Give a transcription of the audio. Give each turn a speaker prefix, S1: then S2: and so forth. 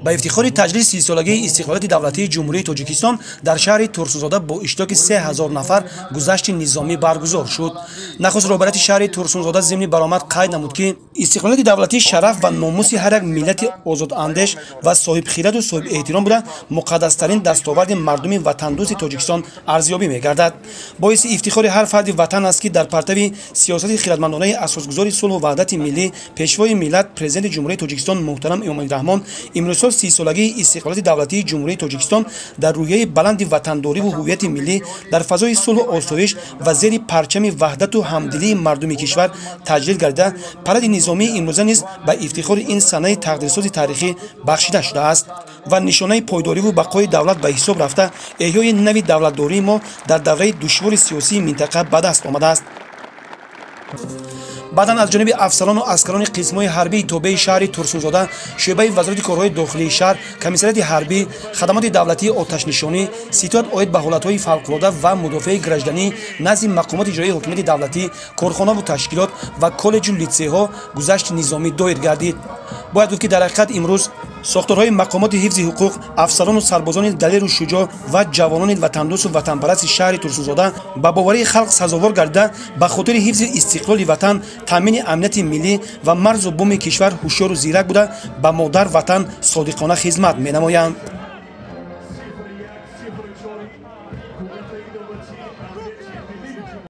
S1: با افتخار تجلیل 30 سالگی استقلالیت دولتی جمهوری تاجیکستان در شهر ترسونزاده با اشتراک 3000 نفر گذشت نظامی برگزار شد. نخست رهبری شهر ترسونزاده ضمن برآمد قید نمود که استقلالیت دولتی شرف و ناموس هر یک ملت آزاداندیش و صاحب خیرات و صاحب احترام بوده مقدس‌ترین دستاورد مردم وطن دوست تاجیکستان ارزیابی می‌گردد. باعث افتخار هر فرد وطن است که در پرتو سیاست خیرتمندانه اساسگذار صلح و وحدت ملی پیشوای ملت پرزیدنت جمهوری تاجیکستان محترم امامی رحمان امروز سال 30 سالگی استقلالیت دولتی جمهوری تاجیکستان در روحیه بلند وطنداری و هویت ملی در فضای صلح و آسایش و زیر پرچم وحدت و همدلی مردم کشور تجلیل گردیده پرد نظامی امروزه نیز به افتخار این سنه تقدیرساز تاریخی بخشیده شده است و نشانه پایداری و بقای دولت به حساب رفته احیای نوی دولتداری ما در دوره دشوار سیاسی منطقه به دست آمده است. بعداً از جانب افسران و عسکران قسم‌های حربی تابع شهر ترسونزاده شعبه وزارت کارهای داخلی شهر، کمیساریات حربی، خدمات دولتی آتش‌نشانی، ستاد عاید به حالت‌های فوق‌العاده و مدافع گردنی نزد مقامات اجرایی حکومت دولتی، کارخانه و تشکیلات و کالج و لیسه‌ها گذشت نظامی دایر گردید. باید گفت که در حقیقت امروز ساختارهای مقامات حفظ حقوق، افسران و سربازان دلیر و شجاع و جوانان وطندوست و وطنپرست شهر ترسونزاده به باوری خلق سزاوار گردیده به خاطر حفظ استقلال وطن، تامین امنیت ملی و مرز و بوم کشور هوشیار و زیرک بوده به مادر وطن صادقانه خدمت می‌نمایند.